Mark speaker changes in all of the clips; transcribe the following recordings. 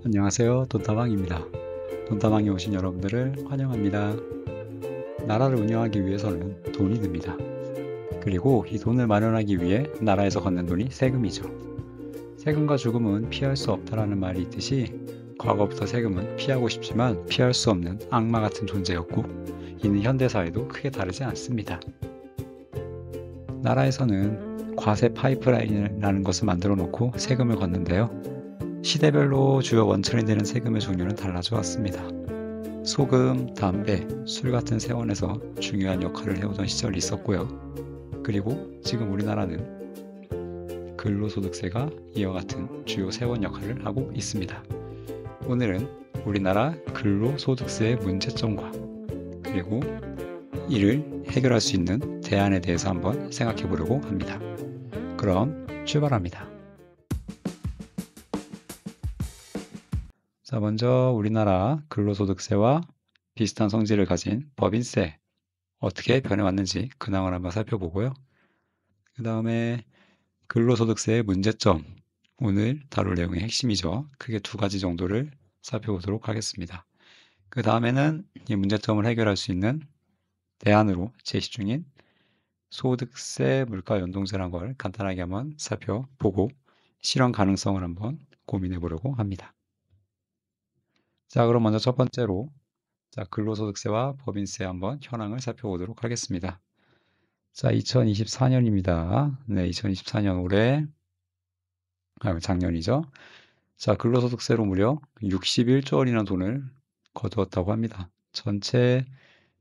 Speaker 1: 안녕하세요. 돈다방입니다. 돈다방에 오신 여러분들을 환영합니다. 나라를 운영하기 위해서는 돈이 듭니다. 그리고 이 돈을 마련하기 위해 나라에서 걷는 돈이 세금이죠. 세금과 죽음은 피할 수 없다라는 말이 있듯이 과거부터 세금은 피하고 싶지만 피할 수 없는 악마 같은 존재였고 이는 현대사회도 크게 다르지 않습니다. 나라에서는 과세 파이프라인이라는 것을 만들어 놓고 세금을 걷는데요. 시대별로 주요 원천이 되는 세금의 종류는 달라져 왔습니다. 소금, 담배, 술 같은 세원에서 중요한 역할을 해오던 시절이 있었고요. 그리고 지금 우리나라는 근로소득세가 이와 같은 주요 세원 역할을 하고 있습니다. 오늘은 우리나라 근로소득세의 문제점과 그리고 이를 해결할 수 있는 대안에 대해서 한번 생각해 보려고 합니다. 그럼 출발합니다. 자, 먼저 우리나라 근로소득세와 비슷한 성질을 가진 법인세 어떻게 변해왔는지 근황을 한번 살펴보고요. 그 다음에 근로소득세의 문제점, 오늘 다룰 내용의 핵심이죠. 크게 두 가지 정도를 살펴보도록 하겠습니다. 그 다음에는 이 문제점을 해결할 수 있는 대안으로 제시 중인 소득세 물가 연동제라는 걸 간단하게 한번 살펴보고 실현 가능성을 한번 고민해 보려고 합니다. 자, 그럼 먼저 첫 번째로 자, 근로소득세와 법인세 한번 현황을 살펴보도록 하겠습니다. 자, 2024년입니다. 네, 2024년 올해, 작년이죠. 자, 근로소득세로 무려 61조 원이나 돈을 거두었다고 합니다. 전체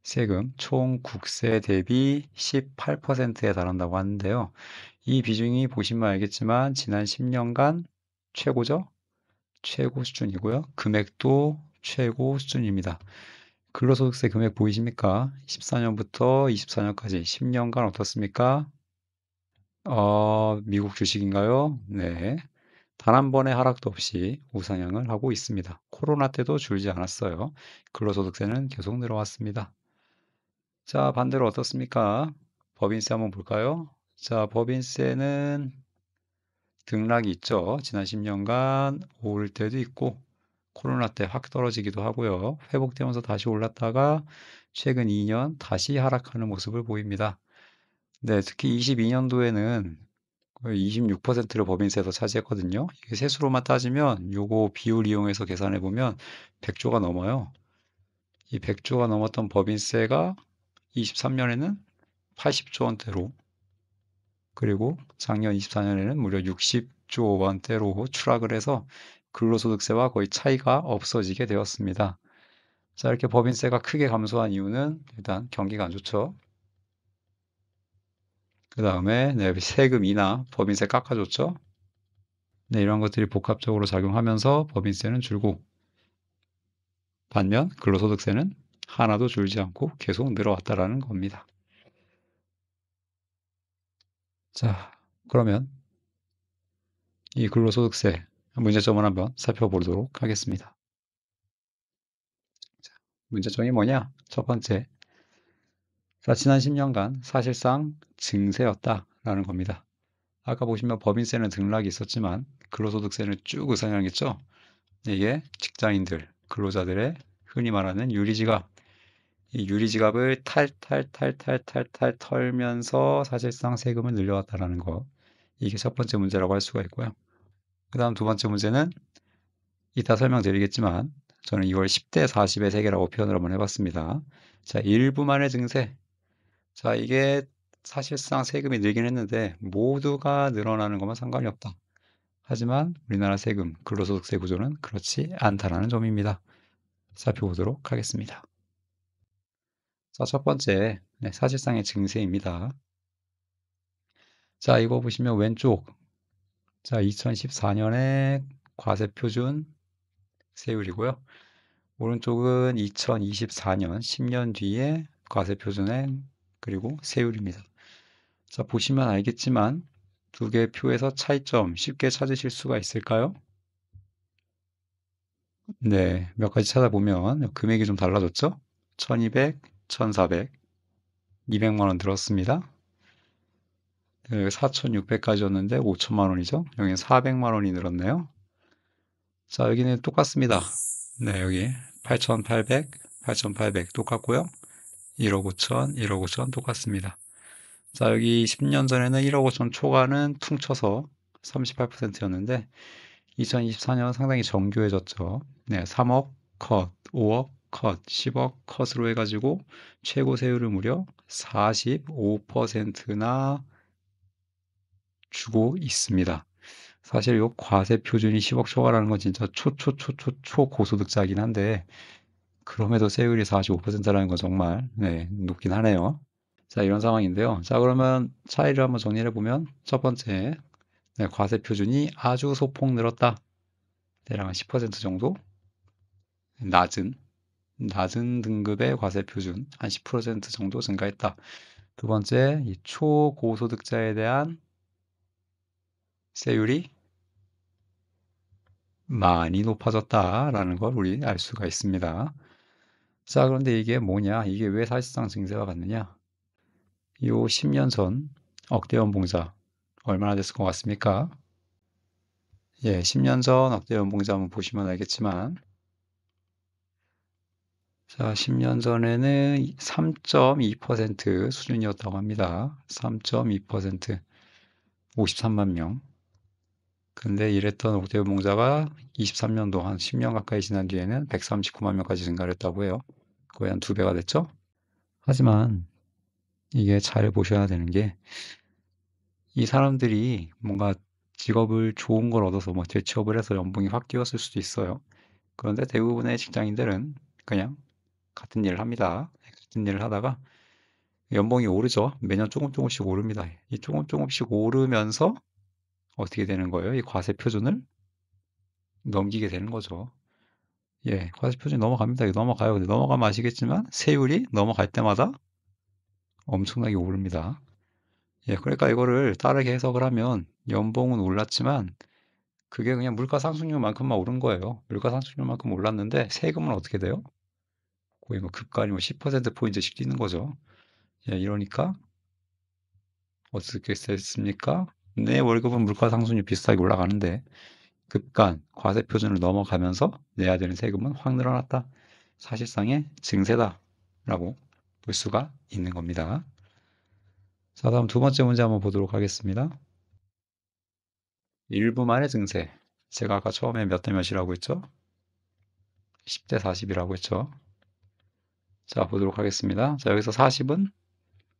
Speaker 1: 세금 총 국세 대비 18%에 달한다고 하는데요. 이 비중이 보시면 알겠지만 지난 10년간 최고죠? 최고 수준이고요. 금액도 최고 수준입니다. 근로소득세 금액 보이십니까? 14년부터 24년까지 10년간 어떻습니까? 미국 주식인가요? 네. 단 한 번의 하락도 없이 우상향을 하고 있습니다. 코로나 때도 줄지 않았어요. 근로소득세는 계속 늘어왔습니다. 자, 반대로 어떻습니까? 법인세 한번 볼까요? 자, 법인세는 등락이 있죠. 지난 10년간 오를 때도 있고 코로나 때 확 떨어지기도 하고요. 회복되면서 다시 올랐다가 최근 2년 다시 하락하는 모습을 보입니다. 네, 특히 22년도에는 거의 26%를 법인세에서 차지했거든요. 이게 세수로만 따지면 요거 비율 이용해서 계산해 보면 100조가 넘어요. 이 100조가 넘었던 법인세가 23년에는 80조 원대로 그리고 작년 24년에는 무려 60조 원대로 추락을 해서 근로소득세와 거의 차이가 없어지게 되었습니다. 자, 이렇게 법인세가 크게 감소한 이유는 일단 경기가 안 좋죠. 그 다음에 네, 세금 인하, 법인세 깎아줬죠. 네, 이런 것들이 복합적으로 작용하면서 법인세는 줄고 반면 근로소득세는 하나도 줄지 않고 계속 늘어왔다라는 겁니다. 자, 그러면 이 근로소득세 문제점을 한번 살펴보도록 하겠습니다. 자, 문제점이 뭐냐? 첫 번째, 자, 지난 10년간 사실상 증세였다라는 겁니다. 아까 보시면 법인세는 등락이 있었지만 근로소득세는 쭉 우상향했죠. 이게 직장인들, 근로자들의 흔히 말하는 유리지갑, 이 유리지갑을 탈탈탈탈탈탈 털면서 사실상 세금을 늘려왔다라는 거. 이게 첫 번째 문제라고 할 수가 있고요. 그 다음 두 번째 문제는 이따 설명드리겠지만 저는 이걸 10대 40의 세계라고 표현을 한번 해봤습니다. 자, 일부만의 증세. 자, 이게 사실상 세금이 늘긴 했는데 모두가 늘어나는 것만 상관이 없다. 하지만 우리나라 세금, 근로소득세 구조는 그렇지 않다라는 점입니다. 살펴보도록 하겠습니다. 자, 첫 번째, 네, 사실상의 증세입니다. 자, 이거 보시면 왼쪽, 자, 2014년에 과세표준 세율이고요. 오른쪽은 2024년 10년 뒤에 과세표준액 그리고 세율입니다. 자, 보시면 알겠지만 두 개의 표에서 차이점 쉽게 찾으실 수가 있을까요? 네, 몇 가지 찾아보면 금액이 좀 달라졌죠? 1200, 1400, 200만 원 들었습니다. 4600까지였는데 5천만 원이죠. 여기는 400만 원이 늘었네요. 자, 여기는 똑같습니다. 네, 여기 8,800, 8,800 똑같고요. 1억 5천, 1억 5천 똑같습니다. 자, 여기 10년 전에는 1억 5천 초과는 퉁쳐서 38%였는데 2024년 상당히 정교해졌죠. 네, 3억 컷, 5억 컷, 10억 컷으로 해가지고 최고 세율을 무려 45%나 주고 있습니다. 사실 요 과세 표준이 10억 초과라는 건 진짜 초고소득자이긴 한데 그럼에도 세율이 45%라는 건 정말 네, 높긴 하네요. 자, 이런 상황인데요. 자, 그러면 차이를 한번 정리해 보면 첫 번째, 네, 과세 표준이 아주 소폭 늘었다. 대략 한 10% 정도 낮은 등급의 과세 표준 한 10% 정도 증가했다. 두 번째, 이 초고소득자에 대한 세율이 많이 높아졌다라는 걸 우리 알 수가 있습니다. 자, 그런데 이게 뭐냐? 이게 왜 사실상 증세와 같느냐? 요 10년 전 억대 연봉자 얼마나 됐을 것 같습니까? 예, 10년 전 억대 연봉자 한번 보시면 알겠지만 자, 10년 전에는 3.2% 수준이었다고 합니다. 3.2%, 53만 명. 근데 이랬던 억대 연봉자가 23년도 한 10년 가까이 지난 뒤에는 139만 명까지 증가를 했다고 해요. 거의 한 2배가 됐죠? 하지만 이게 잘 보셔야 되는 게 이 사람들이 뭔가 직업을 좋은 걸 얻어서 뭐 재취업을 해서 연봉이 확 뛰었을 수도 있어요. 그런데 대부분의 직장인들은 그냥 같은 일을 합니다. 같은 일을 하다가 연봉이 오르죠. 매년 조금 조금씩 오릅니다. 이 조금 조금씩 오르면서 어떻게 되는 거예요? 이 과세 표준을 넘기게 되는 거죠. 예, 과세 표준이 넘어갑니다. 이거 넘어가요. 근데 넘어가면 아시겠지만 세율이 넘어갈 때마다 엄청나게 오릅니다. 예, 그러니까 이거를 다르게 해석을 하면 연봉은 올랐지만 그게 그냥 물가 상승률만큼만 오른 거예요. 물가 상승률만큼 올랐는데 세금은 어떻게 돼요? 거의 뭐 급간이 뭐 10%포인트씩 뛰는 거죠. 예, 이러니까 어떻게 됐습니까? 내 월급은 물가 상승률 비슷하게 올라가는데 급간 과세 표준을 넘어가면서 내야 되는 세금은 확 늘어났다. 사실상의 증세다라고 볼 수가 있는 겁니다. 자, 다음 두 번째 문제 한번 보도록 하겠습니다. 일부만의 증세. 제가 아까 처음에 몇 대 몇이라고 했죠? 10대 40이라고 했죠. 자, 보도록 하겠습니다. 자, 여기서 40은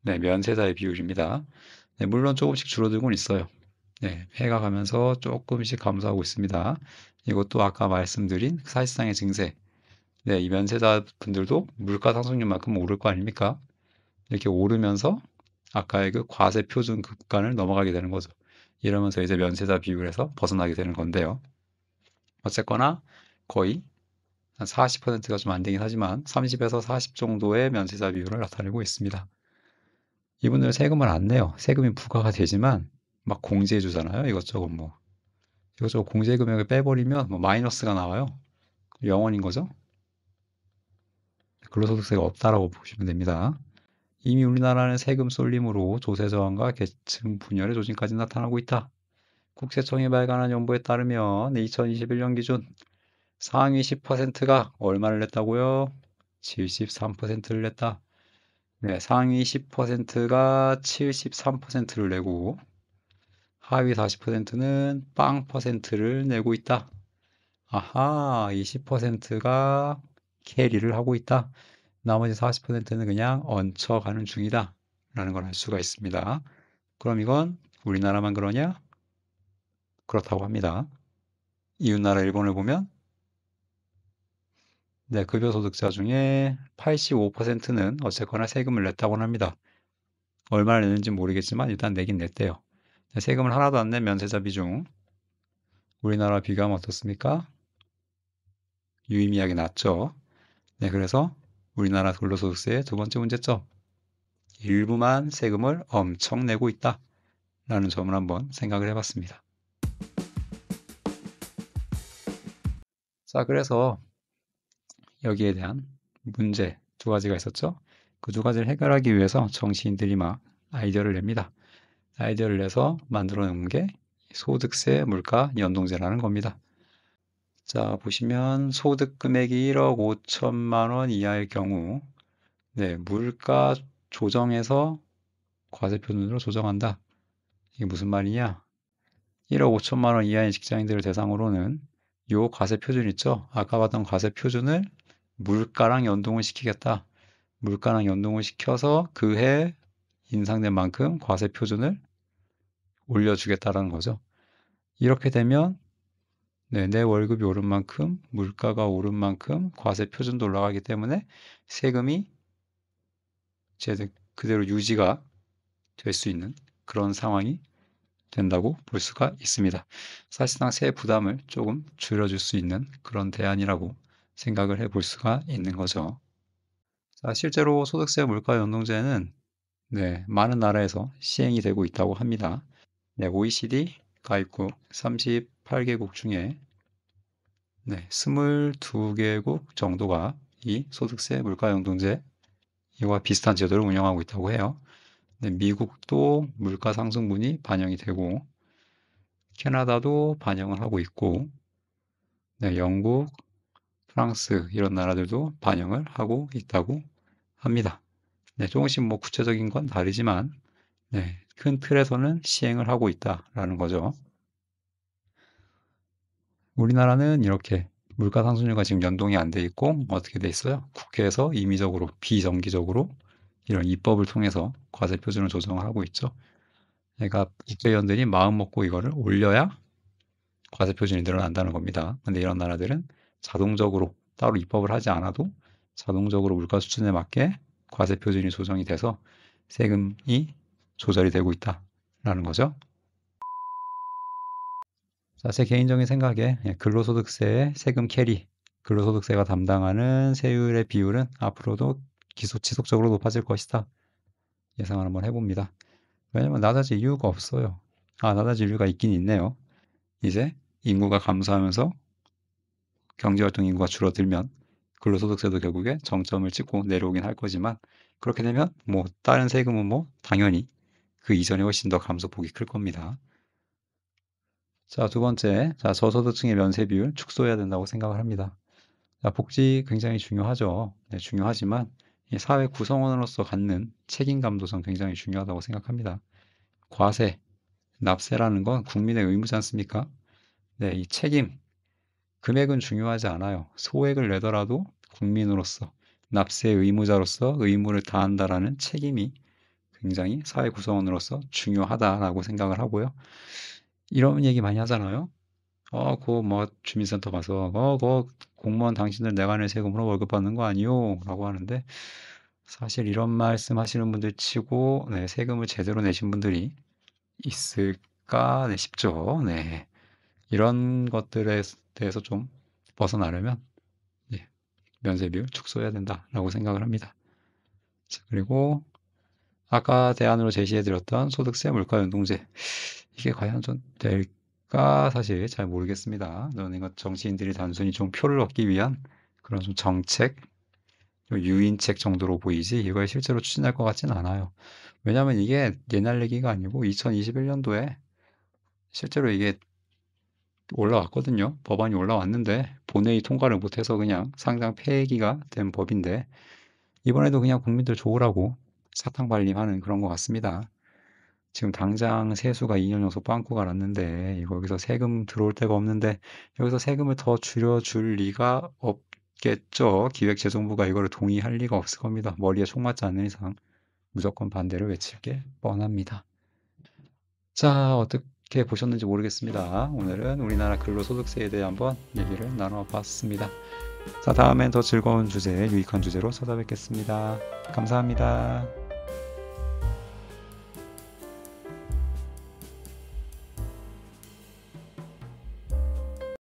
Speaker 1: 네, 면세자의 비율입니다. 네, 물론 조금씩 줄어들고는 있어요. 네, 해가 가면서 조금씩 감소하고 있습니다. 이것도 아까 말씀드린 사실상의 증세. 네, 이 면세자 분들도 물가 상승률만큼 오를 거 아닙니까? 이렇게 오르면서 아까의 그 과세 표준 급간을 넘어가게 되는 거죠. 이러면서 이제 면세자 비율에서 벗어나게 되는 건데요. 어쨌거나 거의 한 40%가 좀 안 되긴 하지만 30에서 40 정도의 면세자 비율을 나타내고 있습니다. 이분들 세금을 안 내요. 세금이 부과가 되지만 막 공제해 주잖아요. 이것저것 뭐. 이것저것 공제 금액을 빼버리면 뭐 마이너스가 나와요. 0원인 거죠. 근로소득세가 없다라고 보시면 됩니다. 이미 우리나라는 세금 쏠림으로 조세 저항과 계층 분열의 조짐까지 나타나고 있다. 국세청이 발간한 연보에 따르면 2021년 기준 상위 10%가 얼마를 냈다고요? 73%를 냈다. 네, 상위 10%가 73%를 내고 하위 40%는 빵 퍼센트를 내고 있다. 아하, 20%가 캐리를 하고 있다. 나머지 40%는 그냥 얹혀가는 중이다. 라는 걸 알 수가 있습니다. 그럼 이건 우리나라만 그러냐? 그렇다고 합니다. 이웃나라 일본을 보면 네, 급여소득자 중에 85%는 어쨌거나 세금을 냈다고 합니다. 얼마를 내는지 모르겠지만 일단 내긴 냈대요. 세금을 하나도 안 낸 면세자 비중 우리나라 비교하면 어떻습니까? 유의미하게 낮죠. 네, 그래서 우리나라 근로소득세의 두 번째 문제점 일부만 세금을 엄청 내고 있다 라는 점을 한번 생각을 해봤습니다. 자, 그래서 여기에 대한 문제 두 가지가 있었죠. 그 두 가지를 해결하기 위해서 정치인들이 막 아이디어를 냅니다. 아이디어를 내서 만들어 놓은 게 소득세 물가 연동제라는 겁니다. 자, 보시면 소득 금액이 1억 5천만 원 이하의 경우, 네, 물가 조정해서 과세 표준으로 조정한다. 이게 무슨 말이냐? 1억 5천만 원 이하의 직장인들을 대상으로는 요 과세 표준 있죠? 아까 봤던 과세 표준을 물가랑 연동을 시키겠다. 물가랑 연동을 시켜서 그 해 인상된 만큼 과세 표준을 올려주겠다라는 거죠. 이렇게 되면 네, 내 월급이 오른 만큼 물가가 오른 만큼 과세 표준도 올라가기 때문에 세금이 그대로 유지가 될 수 있는 그런 상황이 된다고 볼 수가 있습니다. 사실상 세액 부담을 조금 줄여줄 수 있는 그런 대안이라고 생각을 해볼 수가 있는 거죠. 자, 실제로 소득세 물가 연동제는 네, 많은 나라에서 시행이 되고 있다고 합니다. 네, OECD 가입국 38개국 중에 네, 22개국 정도가 이 소득세 물가 연동제 이와 비슷한 제도를 운영하고 있다고 해요. 네, 미국도 물가 상승분이 반영이 되고 캐나다도 반영을 하고 있고 네, 영국, 프랑스 이런 나라들도 반영을 하고 있다고 합니다. 네, 조금씩 뭐 구체적인 건 다르지만 네, 큰 틀에서는 시행을 하고 있다라는 거죠. 우리나라는 이렇게 물가 상승률과 지금 연동이 안 돼 있고 어떻게 돼 있어요? 국회에서 임의적으로 비정기적으로 이런 입법을 통해서 과세 표준을 조정을 하고 있죠. 그러니까 국회의원들이 마음 먹고 이거를 올려야 과세 표준이 늘어난다는 겁니다. 근데 이런 나라들은 자동적으로 따로 입법을 하지 않아도 자동적으로 물가 수준에 맞게 과세 표준이 조정이 돼서 세금이 조절이 되고 있다라는 거죠. 자, 제 개인적인 생각에 근로소득세의 세금 캐리, 근로소득세가 담당하는 세율의 비율은 앞으로도 지속적으로 높아질 것이다. 예상을 한번 해봅니다. 왜냐면 낮아질 이유가 없어요. 아, 낮아질 이유가 있긴 있네요. 이제 인구가 감소하면서 경제활동 인구가 줄어들면 근로소득세도 결국에 정점을 찍고 내려오긴 할 거지만 그렇게 되면 뭐 다른 세금은 뭐 당연히 그 이전에 훨씬 더 감소폭이 클 겁니다. 자, 두 번째, 자, 저소득층의 면세 비율 축소해야 된다고 생각을 합니다. 자, 복지 굉장히 중요하죠. 네, 중요하지만 이 사회 구성원으로서 갖는 책임감도 전 굉장히 중요하다고 생각합니다. 과세, 납세라는 건 국민의 의무지 않습니까? 네, 이 책임, 금액은 중요하지 않아요. 소액을 내더라도 국민으로서, 납세 의무자로서 의무를 다한다라는 책임이 굉장히 사회 구성원으로서 중요하다라고 생각을 하고요. 이런 얘기 많이 하잖아요. 그 뭐 주민센터 가서 그 공무원 당신들 내가 낼 세금으로 월급 받는 거 아니요? 라고 하는데 사실 이런 말씀 하시는 분들 치고 네, 세금을 제대로 내신 분들이 있을까 네, 싶죠. 네. 이런 것들에 대해서 좀 벗어나려면 네, 면세비율 축소해야 된다라고 생각을 합니다. 자, 그리고 아까 대안으로 제시해드렸던 소득세 물가연동제 이게 과연 좀 될까 사실 잘 모르겠습니다. 저는 이거 정치인들이 단순히 좀 표를 얻기 위한 그런 좀 정책, 유인책 정도로 보이지 이걸 실제로 추진할 것 같지는 않아요. 왜냐하면 이게 옛날 얘기가 아니고 2021년도에 실제로 이게 올라왔거든요. 법안이 올라왔는데 본회의 통과를 못해서 그냥 상장 폐기가 된 법인데 이번에도 그냥 국민들 좋으라고 사탕 발림하는 그런 것 같습니다. 지금 당장 세수가 2년 연속 빵꾸가 났는데 여기서 세금 들어올 데가 없는데 여기서 세금을 더 줄여줄 리가 없겠죠. 기획재정부가 이거를 동의할 리가 없을 겁니다. 머리에 총 맞지 않는 이상 무조건 반대를 외칠 게 뻔합니다. 자, 어떻게 보셨는지 모르겠습니다. 오늘은 우리나라 근로소득세에 대해 한번 얘기를 나눠봤습니다. 자, 다음엔 더 즐거운 주제, 유익한 주제로 찾아뵙겠습니다. 감사합니다.